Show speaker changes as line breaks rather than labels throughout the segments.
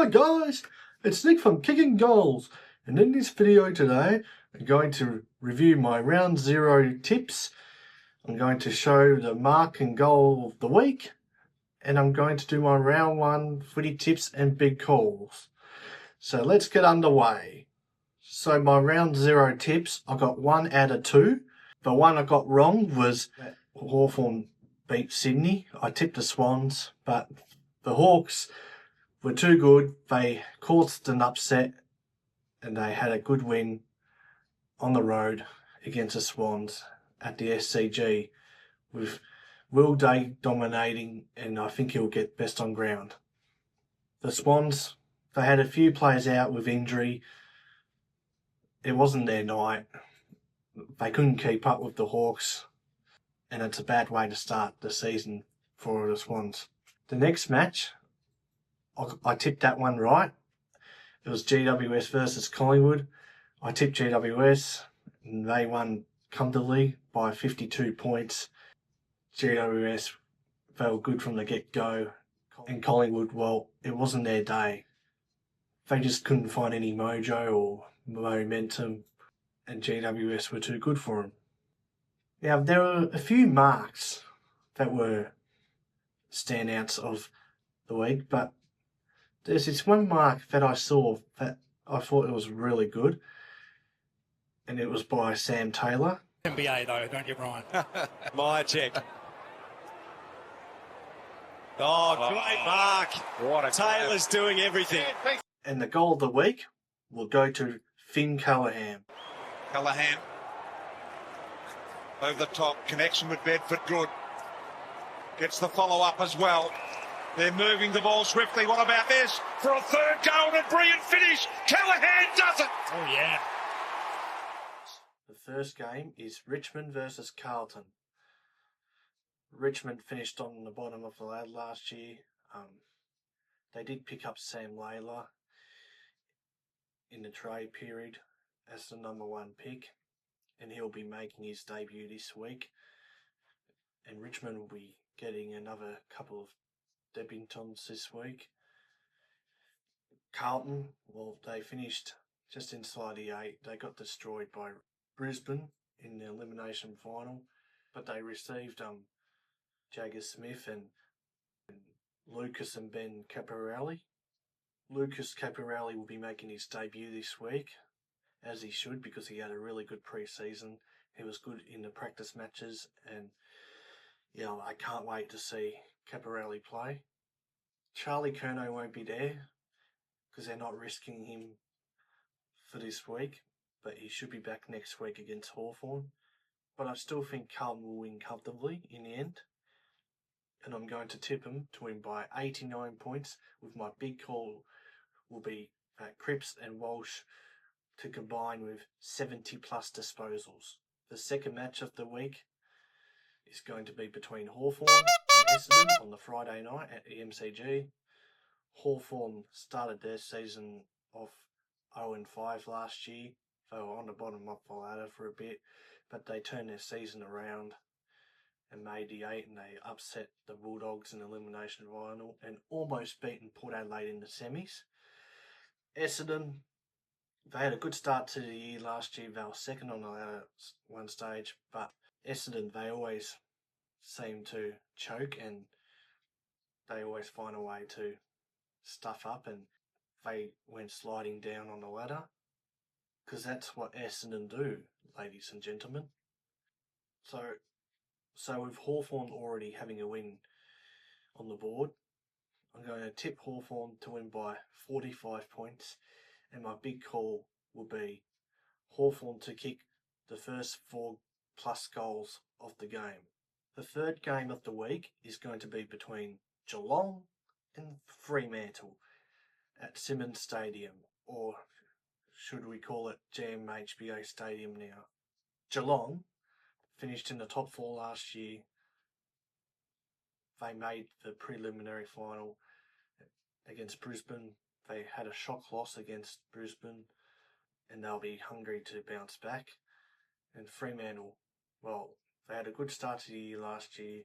Hi guys, it's Nick from Kicking Goals, and in this video today I'm going to review my round 0 tips. I'm going to show the mark and goal of the week, and I'm going to do my round 1 footy tips and big calls. So let's get underway. So my round 0 tips, I got 1 out of 2. The one I got wrong was that Hawthorn beat Sydney. I tipped the Swans, but the Hawks were too good. They caused an upset and they had a good win on the road against the Swans at the SCG, with Will Day dominating, and I think he'll get best on ground. The Swans, they had a few players out with injury. It wasn't their night. They couldn't keep up with the Hawks, and it's a bad way to start the season for the Swans. The next match, I tipped that one right. It was GWS versus Collingwood. I tipped GWS and they won comfortably by 52 points. GWS felt good from the get-go, and Collingwood, well, it wasn't their day. They just couldn't find any mojo or momentum, and GWS were too good for them. Now, there were a few marks that were standouts of the week, but there's this one mark that I saw that I thought it was really good, and it was by Sam Taylor.
NBA though, don't get Ryan.
My check. Oh, great mark.
What a
Taylor's doing everything.
And the goal of the week will go to Finn Callaghan.
Callaghan. Over the top, connection with Bedford, good. Gets the follow-up as well. They're moving the ball swiftly. What about this? For a third goal and a brilliant finish. Callaghan does it.
Oh yeah.
The first game is Richmond versus Carlton. Richmond finished on the bottom of the ladder last year. They did pick up Sam Layla in the trade period as the number 1 pick, and he'll be making his debut this week. And Richmond will be getting another couple of debutants this week. Carlton, well, they finished just inside the 8. They got destroyed by Brisbane in the elimination final, but they received Jagger Smith and Lucas and Ben Caporelli. Lucas Caporelli will be making his debut this week, as he should, because he had a really good pre-season. He was good in the practice matches, and I can't wait to see Caporelli play. Charlie Curnow won't be there because they're not risking him for this week, but he should be back next week against Hawthorn. But I still think Carlton will win comfortably in the end, and I'm going to tip him to win by 89 points, with my big call will be Cripps and Walsh to combine with 70 plus disposals. The second match of the week is going to be between Hawthorn and Essendon on the Friday night at the MCG. Hawthorn started their season off 0-5 last year. They were on the bottom of the ladder for a bit, but they turned their season around and made the 8, and they upset the Bulldogs in the elimination final and almost beaten Port Adelaide in the semis. Essendon, they had a good start to the year last year. They were second on the ladder at one stage, but Essendon, they always seem to choke and they always find a way to stuff up, and they went sliding down on the ladder, because that's what Essendon do, ladies and gentlemen. So with Hawthorn already having a win on the board, I'm going to tip Hawthorn to win by 45 points, and my big call will be Hawthorn to kick the first 4+ goals of the game. The third game of the week is going to be between Geelong and Fremantle at Simmons Stadium, or should we call it GMHBA Stadium now. Geelong finished in the top 4 last year. They made the preliminary final against Brisbane. They had a shock loss against Brisbane, and they'll be hungry to bounce back. And Fremantle, well, they had a good start to the year last year.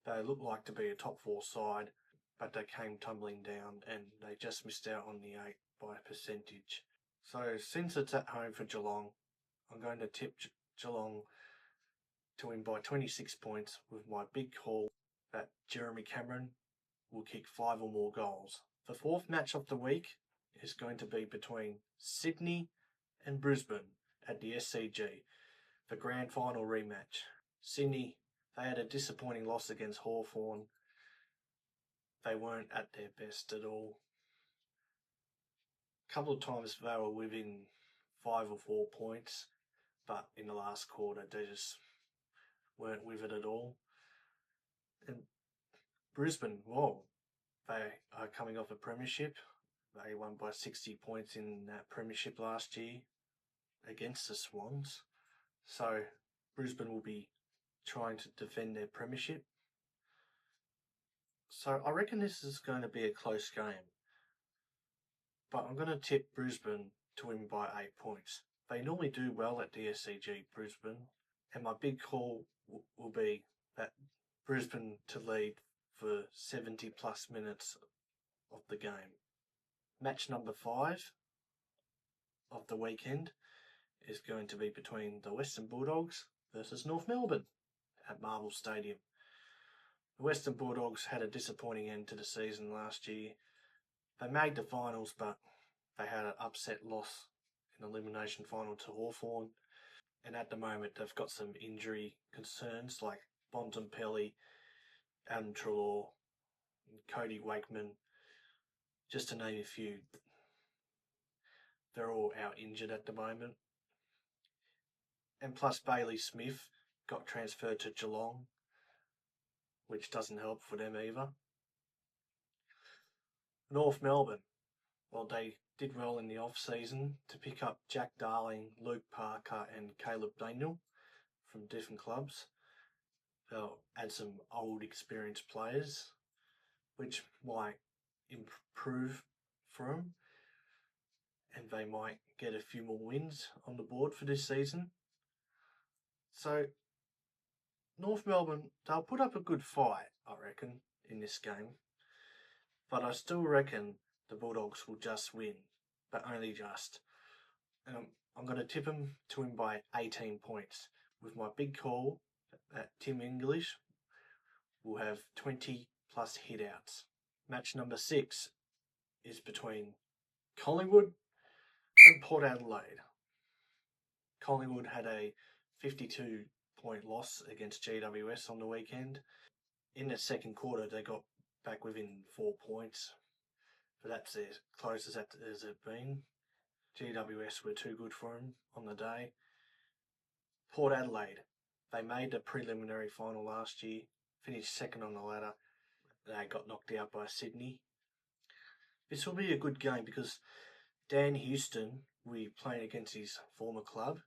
They look like to be a top 4 side. but they came tumbling down and they just missed out on the 8 by a percentage. So since it's at home for Geelong, I'm going to tip Geelong to win by 26 points with my big call that Jeremy Cameron will kick 5 or more goals. The fourth match of the week is going to be between Sydney and Brisbane at the SCG, the grand final rematch. Sydney, they had a disappointing loss against Hawthorn. They weren't at their best at all. A couple of times they were within 5 or 4 points, but in the last quarter they just weren't with it at all. And Brisbane, well, they are coming off a premiership. They won by 60 points in that premiership last year against the Swans. So Brisbane will be trying to defend their premiership. So I reckon this is going to be a close game. But I'm going to tip Brisbane to win by 8 points. They normally do well at the SCG, Brisbane. And my big call will be that Brisbane to lead for 70 plus minutes of the game. Match number 5 of the weekend is going to be between the Western Bulldogs versus North Melbourne at Marvel Stadium. The Western Bulldogs had a disappointing end to the season last year. They made the finals, but they had an upset loss in elimination final to Hawthorn. And at the moment, they've got some injury concerns like Bontempelli, Adam Treloar, and Cody Wakeman, just to name a few. They're all out injured at the moment. And plus Bailey Smith got transferred to Geelong, which doesn't help for them either. North Melbourne, well, they did well in the off-season to pick up Jack Darling, Luke Parker and Caleb Daniel from different clubs. They'll add some old experienced players, which might improve for them, and they might get a few more wins on the board for this season. So North Melbourne, they'll put up a good fight, I reckon, in this game. But I still reckon the Bulldogs will just win, but only just. I'm going to tip them to win by 18 points with my big call that Tim English will have 20 plus hitouts. Match number 6 is between Collingwood and Port Adelaide. Collingwood had a 52-point loss against GWS on the weekend. In the second quarter, they got back within 4 points, but that's as close as that as it's been. GWS were too good for them on the day. Port Adelaide, they made the preliminary final last year, finished second on the ladder. They got knocked out by Sydney. This will be a good game because Dan Houston will be playing against his former club,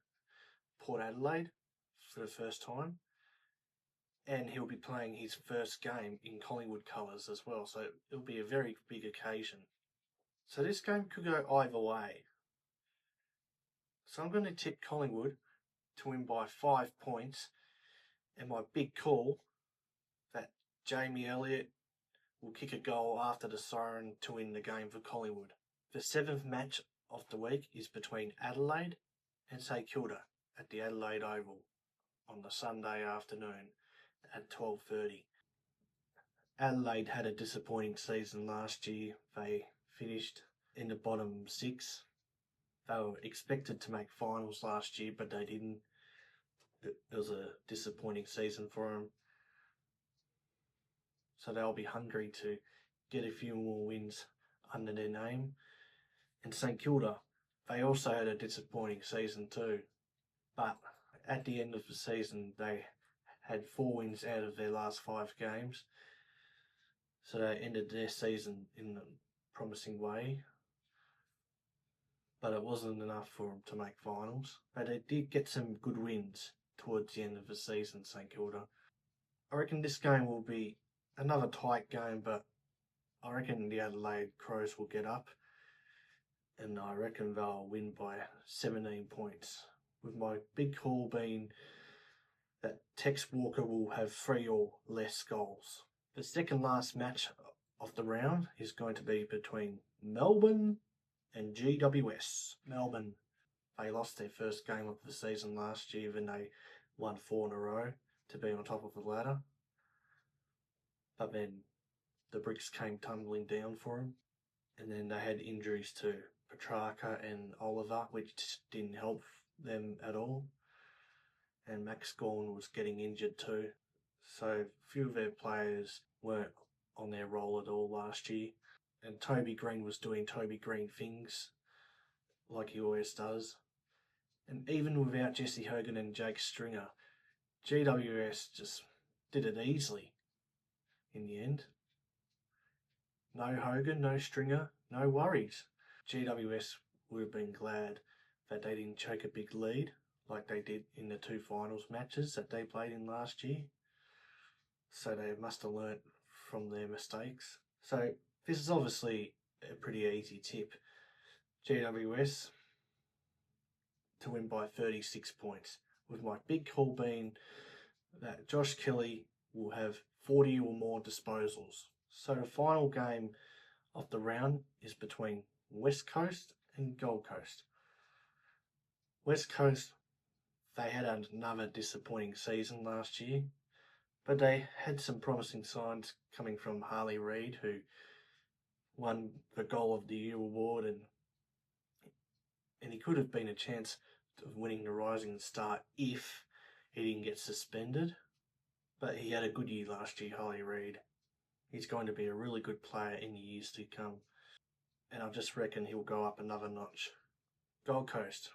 Port Adelaide, for the first time. And he'll be playing his first game in Collingwood colours as well, so it'll be a very big occasion. So this game could go either way. So I'm going to tip Collingwood to win by 5 points, and my big call that Jamie Elliott will kick a goal after the siren to win the game for Collingwood. The 7th match of the week is between Adelaide and St Kilda at the Adelaide Oval on the Sunday afternoon at 12:30. Adelaide had a disappointing season last year. They finished in the bottom 6. They were expected to make finals last year, but they didn't. It was a disappointing season for them. So they'll be hungry to get a few more wins under their name. And St Kilda, they also had a disappointing season too. But at the end of the season, they had 4 wins out of their last 5 games. So they ended their season in a promising way. But it wasn't enough for them to make finals. But they did get some good wins towards the end of the season, St Kilda. I reckon this game will be another tight game, but I reckon the Adelaide Crows will get up. And I reckon they'll win by 17 points. With my big call being that Tex Walker will have 3 or less goals. The second last match of the round is going to be between Melbourne and GWS. Melbourne, they lost their first game of the season last year when they won 4 in a row to be on top of the ladder. But then the bricks came tumbling down for them. And then they had injuries to Petrarca and Oliver, which didn't help them at all. And Max Gawn was getting injured too. So a few of their players weren't on their roll at all last year. And Toby Green was doing Toby Green things like he always does. And even without Jesse Hogan and Jake Stringer, GWS just did it easily in the end. No Hogan, no Stringer, no worries. GWS would have been glad that they didn't choke a big lead like they did in the 2 finals matches that they played in last year. So they must have learnt from their mistakes. So this is obviously a pretty easy tip. GWS to win by 36 points, with my big call being that Josh Kelly will have 40 or more disposals. So the final game of the round is between West Coast and Gold Coast. West Coast, they had another disappointing season last year, but they had some promising signs coming from Harley Reid, who won the Goal of the Year award, and he could have been a chance of winning the Rising Star if he didn't get suspended. But he had a good year last year, Harley Reid. He's going to be a really good player in the years to come. And I just reckon he'll go up another notch. Gold Coast.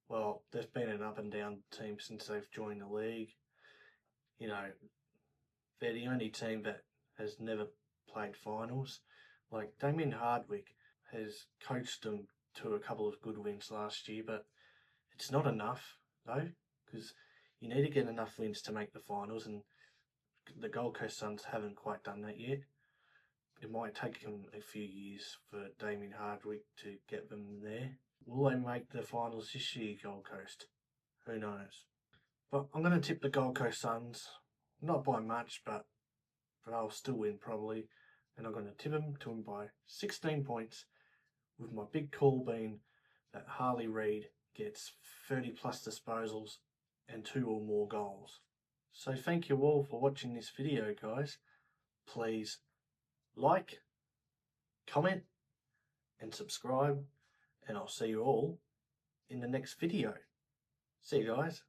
Well, they've been an up and down team since they've joined the league. You know, they're the only team that has never played finals. Like, Damien Hardwick has coached them to a couple of good wins last year, but it's not enough, though, because you need to get enough wins to make the finals, and the Gold Coast Suns haven't quite done that yet. It might take them a few years for Damien Hardwick to get them there. Will they make the finals this year, Gold Coast? Who knows? But I'm going to tip the Gold Coast Suns. Not by much, but they'll still win probably. And I'm going to tip them to win by 16 points, with my big call being that Harley Reid gets 30 plus disposals and 2 or more goals. So thank you all for watching this video, guys. Please like, comment, and subscribe, and I'll see you all in the next video. See you guys.